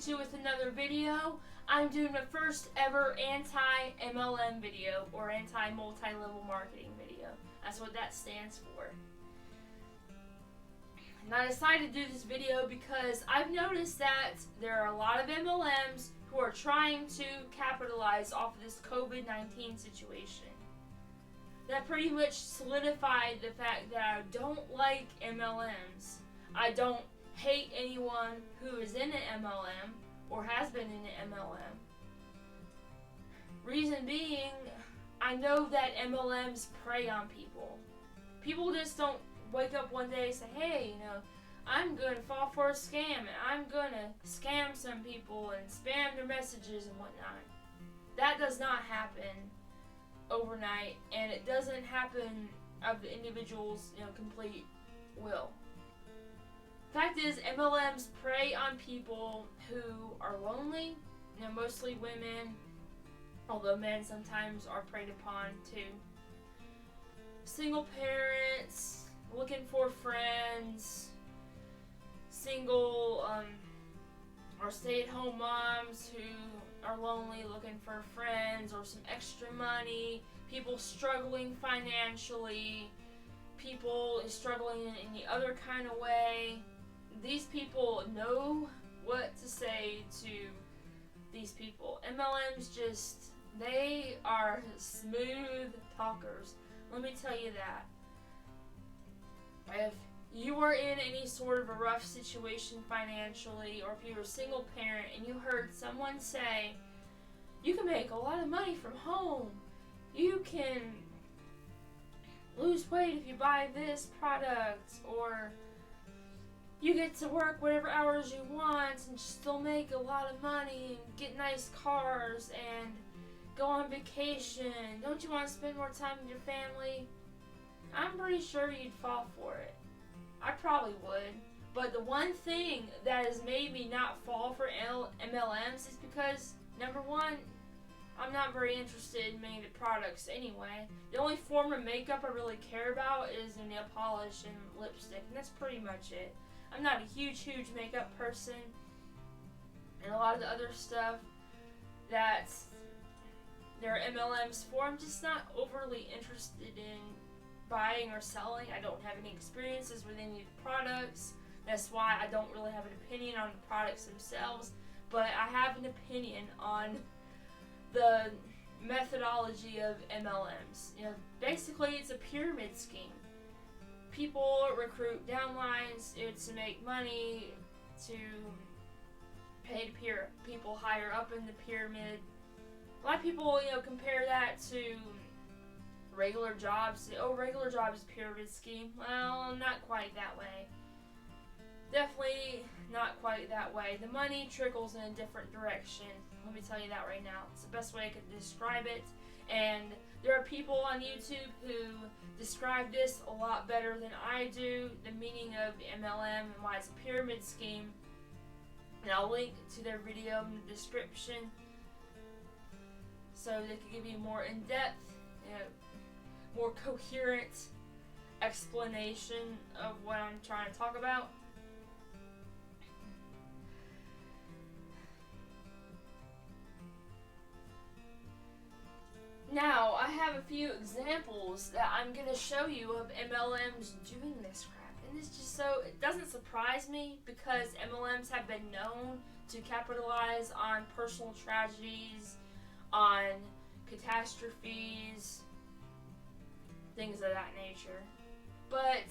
to with another video. I'm doing the first ever anti-MLM video, or anti-multi-level marketing video. That's what that stands for. And I decided to do this video because I've noticed that there are a lot of MLMs who are trying to capitalize off of this COVID-19 situation. That pretty much solidified the fact that I don't like MLMs. I don't hate anyone who is in an MLM or has been in an MLM. Reason being, I know that MLMs prey on people. People just don't wake up one day and say, hey, I'm going to fall for a scam and I'm going to scam some people and spam their messages and whatnot. That does not happen overnight, and it doesn't happen of the individual's complete will. Fact is, MLMs prey on people who are lonely, mostly women, although men sometimes are preyed upon too. Single parents, looking for friends, single or stay-at-home moms who are lonely, looking for friends or some extra money, people struggling financially, people struggling in any other kind of way. These people know what to say to these people. MLMs they are smooth talkers. Let me tell you that. If you are in any sort of a rough situation financially, or if you're a single parent and you heard someone say, you can make a lot of money from home, you can lose weight if you buy this product, or you get to work whatever hours you want and still make a lot of money and get nice cars and go on vacation, don't you want to spend more time with your family? I'm pretty sure you'd fall for it. I probably would. But the one thing that has made me not fall for MLMs is because, number one, I'm not very interested in many of the products anyway. The only form of makeup I really care about is the nail polish and lipstick, and that's pretty much it. I'm not a huge makeup person, and a lot of the other stuff that there are MLMs for, I'm just not overly interested in buying or selling. I don't have any experiences with any of the products. That's why I don't really have an opinion on the products themselves, but I have an opinion on the methodology of MLMs. Basically it's a pyramid scheme. People recruit downlines to make money, to pay to people higher up in the pyramid. A lot of people, compare that to regular jobs. Oh, regular jobs is a pyramid scheme. Well, not quite that way. Definitely not quite that way. The money trickles in a different direction. Let me tell you that right now. It's the best way I could describe it. And there are people on YouTube who describe this a lot better than I do, the meaning of MLM and why it's a pyramid scheme. And I'll link to their video in the description so they can give you more in-depth, more coherent explanation of what I'm trying to talk about. Now, I have a few examples that I'm going to show you of MLMs doing this crap. And it's just it doesn't surprise me, because MLMs have been known to capitalize on personal tragedies, on catastrophes, things of that nature. But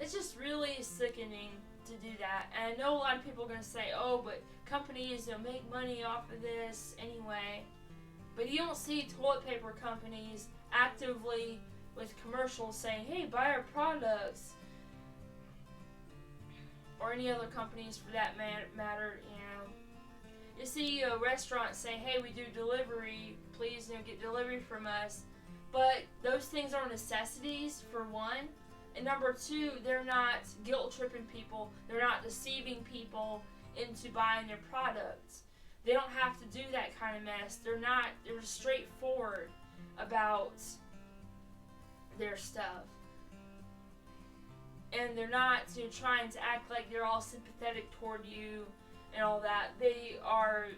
it's just really sickening to do that. And I know a lot of people are going to say, oh, but companies make money off of this anyway. But you don't see toilet paper companies actively with commercials saying, hey, buy our products. Or any other companies for that matter, You see restaurants saying, hey, we do delivery, please get delivery from us. But those things are necessities, for one. And number two, they're not guilt-tripping people. They're not deceiving people into buying their products. They don't have to do that kind of mess. They're straightforward about their stuff. And they're not trying to act like they're all sympathetic toward you and all that. They are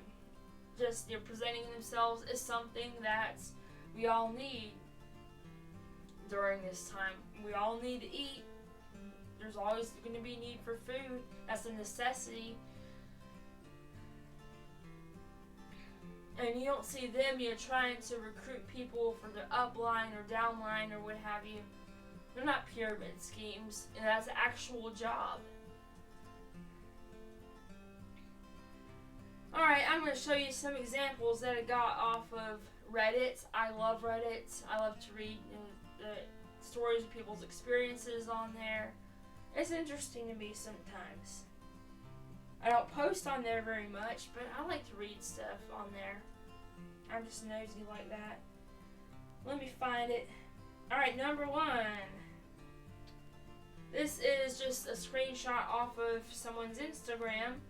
just, presenting themselves as something that we all need during this time. We all need to eat. There's always going to be need for food. That's a necessity. And you don't see them, trying to recruit people for their upline or downline or what have you. They're not pyramid schemes, and that's an actual job. Alright, I'm going to show you some examples that I got off of Reddit. I love Reddit. I love to read the stories of people's experiences on there. It's interesting to me sometimes. I don't post on there very much, but I like to read stuff on there. I'm just nosy like that. Let me find it. Alright, number 1. This is just a screenshot off of someone's Instagram.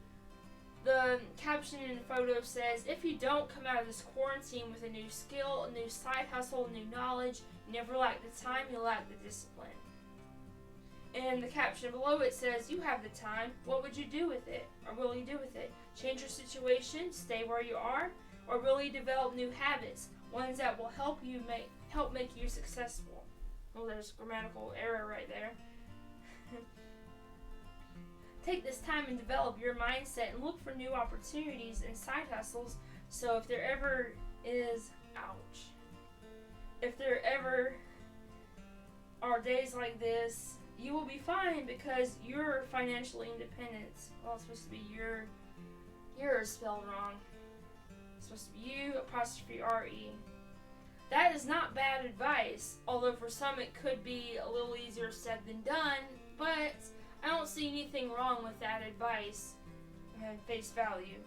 The caption in the photo says, "If you don't come out of this quarantine with a new skill, a new side hustle, new knowledge, you never lack the time, you lack the discipline." And the caption below it says, "You have the time, what would you do with it? Or will you do with it? Change your situation, stay where you are, or will you develop new habits, ones that will help make you successful?" Well, there's a grammatical error right there. Take this time and develop your mindset and look for new opportunities and side hustles. So if there ever is, if there ever are days like this, you will be fine because you're financially independent. Well, it's supposed to be you're spelled wrong. It's supposed to be U''RE. That is not bad advice, although for some it could be a little easier said than done, but I don't see anything wrong with that advice at face value.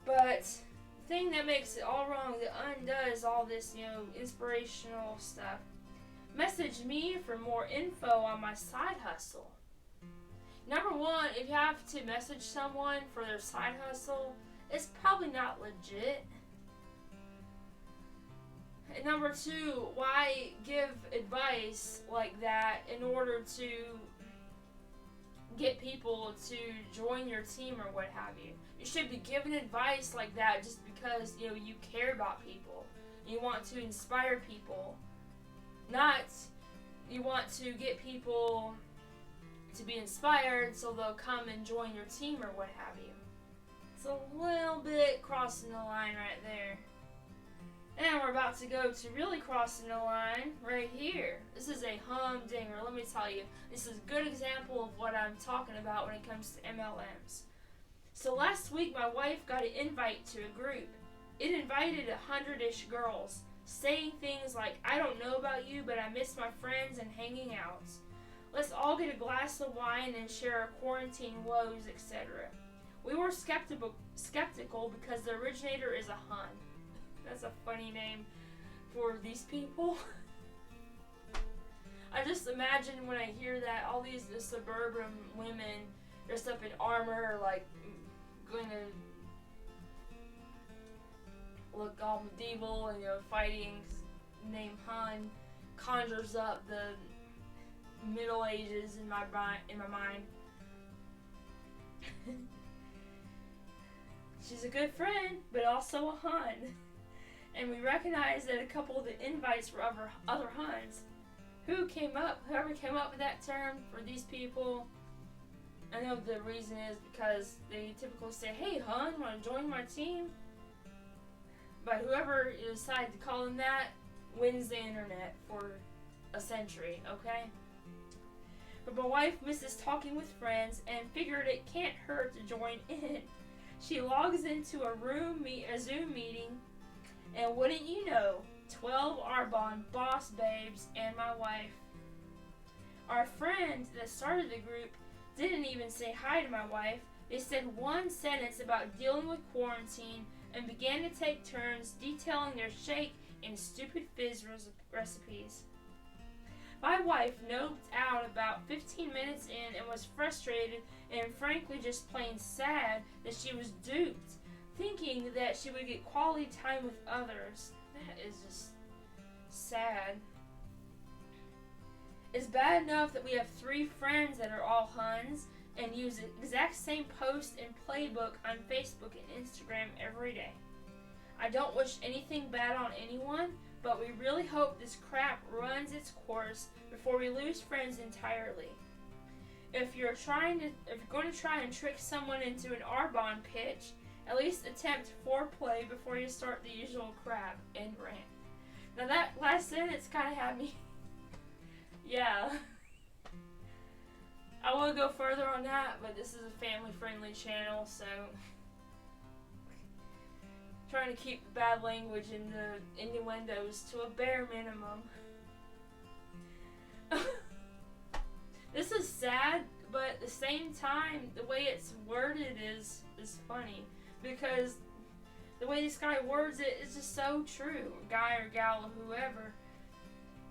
But the thing that makes it all wrong, that undoes all this, inspirational stuff, message me for more info on my side hustle. Number 1, if you have to message someone for their side hustle, it's probably not legit. And number 2, why give advice like that in order to get people to join your team or what have you? You should be giving advice like that just because, you care about people. You want to inspire people. Not you want to get people to be inspired so they'll come and join your team or what have you. It's a little bit crossing the line right there. And we're about to go to really crossing the line right here. This is a humdinger. Let me tell you, this is a good example of what I'm talking about when it comes to MLMs. So last week, my wife got an invite to a group. It invited 100-ish girls, saying things like, "I don't know about you, but I miss my friends and hanging out. Let's all get a glass of wine and share our quarantine woes, etc." We were skeptical because the originator is a Hun. That's a funny name for these people. I just imagine when I hear that, all these suburban women dressed up in armor, like going to look all medieval and fighting, name Hun, conjures up the Middle Ages in my mind. She's a good friend, but also a Hun. And we recognize that a couple of the invites were other Huns. Whoever came up with that term for these people, I know the reason is because they typically say, "Hey Hun, want to join my team?" But whoever decided to call them that wins the internet for a century, okay? But my wife misses talking with friends and figured it can't hurt to join in. She logs into a Zoom meeting, and wouldn't you know, 12 Arbonne boss babes and my wife. Our friend that started the group didn't even say hi to my wife. They said one sentence about dealing with quarantine and began to take turns detailing their shake and stupid fizz recipes. My wife noped out about 15 minutes in and was frustrated and frankly just plain sad that she was duped, thinking that she would get quality time with others. That is just sad. It's bad enough that we have 3 friends that are all Huns, and use the exact same post and playbook on Facebook and Instagram every day. I don't wish anything bad on anyone, but we really hope this crap runs its course before we lose friends entirely. If you're going to try and trick someone into an arbonne pitch, at least attempt foreplay before you start the usual crap. End rant. Now that last sentence kind of had me. Yeah. I will go further on that, but this is a family-friendly channel, so trying to keep the bad language and the innuendos to a bare minimum. This is sad, but at the same time, the way it's worded is funny, because the way this guy words it is just so true. Guy or gal or whoever.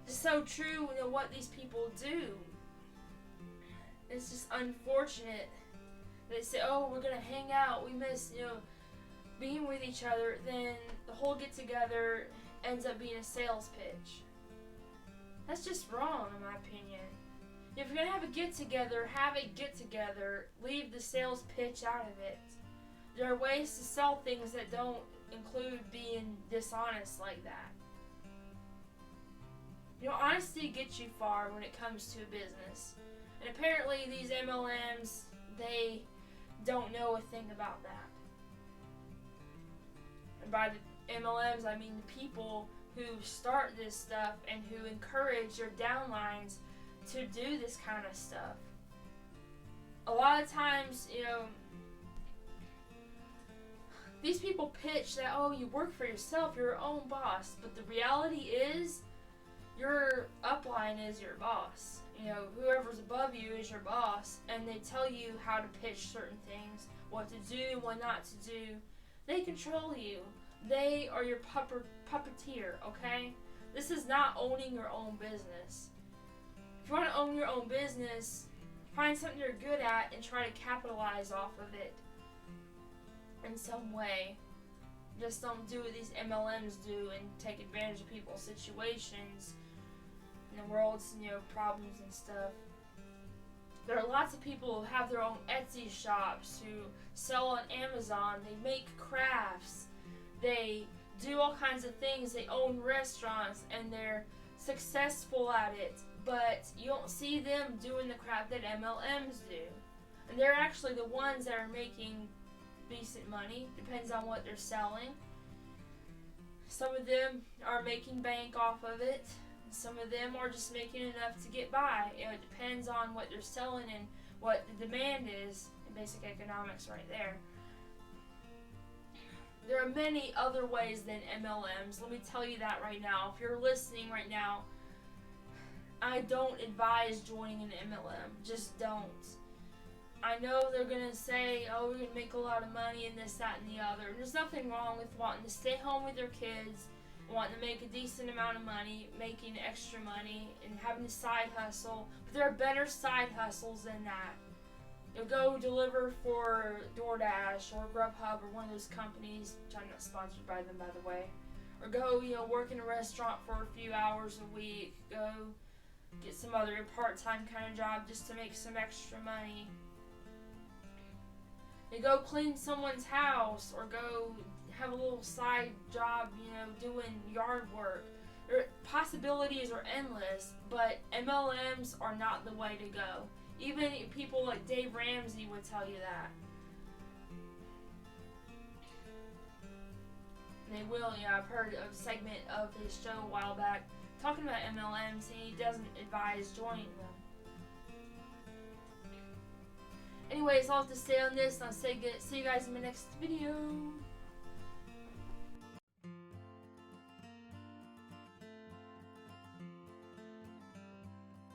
It's so true, you know, what these people do. It's just unfortunate. They say, oh, we're going to hang out. We miss, you know, being with each other. Then the whole get-together ends up being a sales pitch. That's just wrong, in my opinion. If you're going to have a get-together, have a get-together. Leave the sales pitch out of it. There are ways to sell things that don't include being dishonest like that. You know, honesty gets you far when it comes to a business. And apparently these MLMs, they don't know a thing about that. And by the MLMs, I mean the people who start this stuff and who encourage your downlines to do this kind of stuff. A lot of times, you know, these people pitch that, oh, you work for yourself, you're your own boss. But the reality is, your upline is your boss. You know, whoever's above you is your boss, and they tell you how to pitch certain things, what to do, what not to do. They control you. They are your puppeteer, okay? This is not owning your own business. If you want to own your own business, find something you're good at and try to capitalize off of it in some way. Just don't do what these MLMs do and take advantage of people's situations and the world's, you know, problems and stuff. There are lots of people who have their own Etsy shops, who sell on Amazon, they make crafts, they do all kinds of things, they own restaurants, and they're successful at it, but you don't see them doing the crap that MLMs do. And they're actually the ones that are making decent money, depends on what they're selling. Some of them are making bank off of it. Some of them are just making enough to get by. You know, it depends on what they're selling and what the demand is in basic economics right there. There are many other ways than MLMs. Let me tell you that right now. If you're listening right now, I don't advise joining an MLM. Just don't. I know they're going to say, oh, we're going to make a lot of money and this, that, and the other. There's nothing wrong with wanting to stay home with your kids, wanting to make a decent amount of money, making extra money, and having a side hustle. But there are better side hustles than that. You'll go deliver for DoorDash or Grubhub or one of those companies, which I'm not sponsored by them, by the way. Or go, you know, work in a restaurant for a few hours a week. Go get some other part-time kind of job just to make some extra money. You go clean someone's house or go have a little side job, you know, doing yard work. Possibilities are endless, but MLMs are not the way to go. Even people like Dave Ramsey would tell you that. And they will, you know, I've heard a segment of his show a while back talking about MLMs, and he doesn't advise joining them. Anyways, I'll have to stay on this, and I'll see you guys in my next video.